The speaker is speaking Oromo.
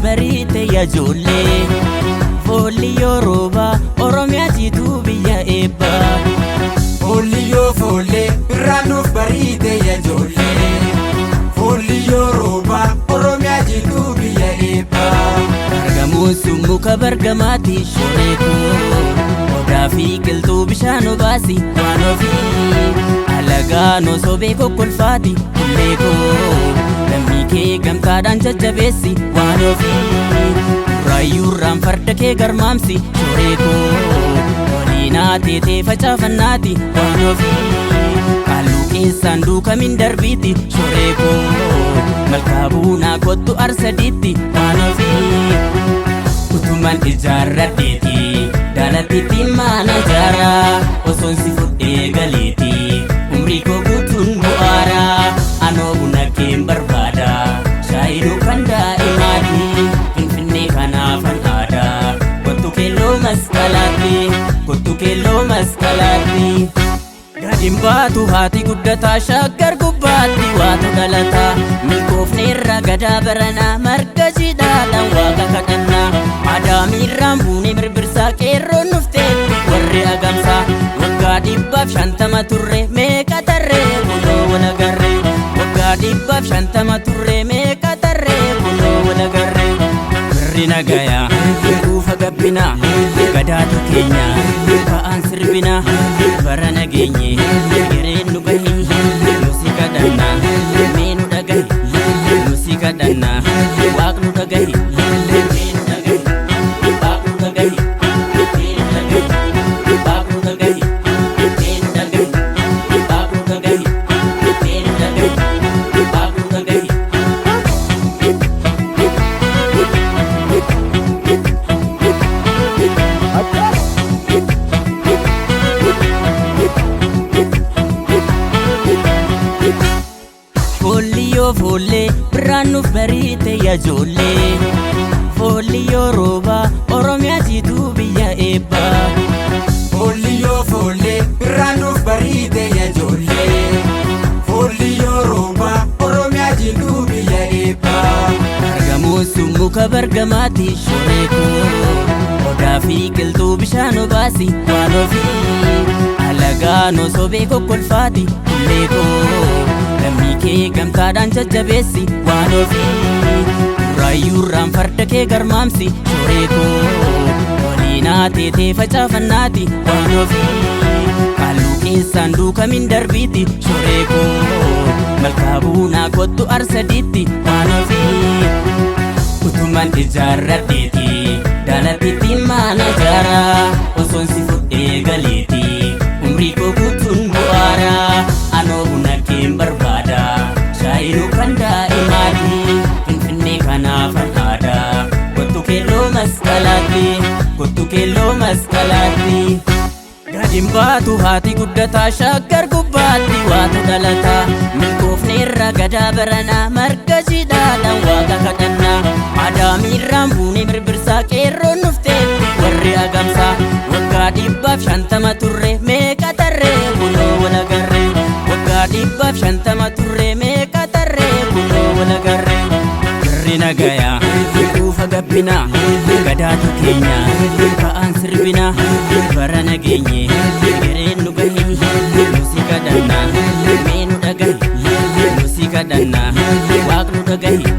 barite ya jolle Folli Yoruba Oromia jitu biyya ebba Folli yo folle birranuuf barite ya jolle Folli Yoruba Oromia jitu biyya ebba Argamuun summuka bargamaati shoreeku Odaa fi qilxuu bishaan obaasi waan ofii Alagaanoo sobee kokkolfaati kulleekoo Lammii kee gamtaadhaan jajjabeessi waan ofii Raayuurraan farda kee garmaamsi shoreekoo Waliinaa teetee facaafannaati waan ofii Qalluu keessaan duukamin darbiiti shoreekoo Malkaa buunaa kottu arsadiitti waan ofii Utuman ijaarradheeti Daalatitti maana jaaraa Osoon si fudhee galeeti Umrii koo guutuun bu'aaraa Anoo buna keen barbaada Shaayinuu kan daa'imaati Finfinnee kanaafan aadaa Kottu keelloo masqalaatti Kottu keelloo masqalaatti Gadiin baatu haati guddataa shaggar gubbaatti waatu dhalataa Milkoofneerra gadaa baranaa marga jidhaadhaan waaqa kadhannaa Adaamiirraan buunee birbirsaa qeerroon nufteetti warri agamsaa Waggaa 150 turre meeqa tarree kunoo wal agarree Waggaa 150 turre meeqa tarree kunoo wal agarree Birri nagayaa kuufa gabbinaa gadaatu keenya ka'aan sirbinaa bara nageenye gireen nu gahi nusi kadhannaa mee nu dhagahi nusi kadhannaa waaq nu dhagahi mee nu dhagahi waaq nu dhagahi mee nu dhagahi waaq nu dhagahi mee nu dhagahi waaq nu dhagahi mee nu dhagahi waaq nu dhagahi Folli yo folle birranuuf barite ya jolle Folli Yoruba Oromia jitu biyya ebba Folli yo folle birranuuf barite ya jolle Folli Yoruba Oromia jitu biyya ebba Argamuun summuka bargamaati shoreeku Odaa fi qilxuu bishaan obaasi waan ofii Alagaanoo sobee kokkolfaati kulleekoo Lammii kee gamtaadhaan jajjabeessi waan ofii Raayuurraan farda kee garmaamsi shoreekoo Waliinaa teetee facaafannaati waan ofii Qalluu keessaan duukamin darbiiti shoreekoo Malkaa buunaa kottu arsadiitti waan ofii Utuman ijaarradheeti Daalatitti maana jaaraa Osoon si fudhee galeeti Umrii koo guutuun bu'aaraa Anoo buna keen barbaada Shaayinuu kan daa'imaati Finfinnee kanaafan aadaa Kottu keelloo masqalaatti Kottu keelloo masqalaatti Gadiin baatu haati guddataa shaggar gubbaatti waatu dhalataa Milkoofneerra gadaa baranaa marga jidhaadhaan waaqa kadhannaa Adaamiirraan buunee birbirsaa qeerroon nufteetti warri agamsaa Waggaa 150 turre meeqa tarree kunoo wal agarree Waggaa 150 turre meeqa tarree kunoo wal agarree Birri nagayaa kuufa gabbinaa gadaatu keenya ka'aan sirbinaa bara nageenye gireen nu gahi nusi kadhannaa mee nu dhagahi nusi kadhannaa waaq nu dhagahi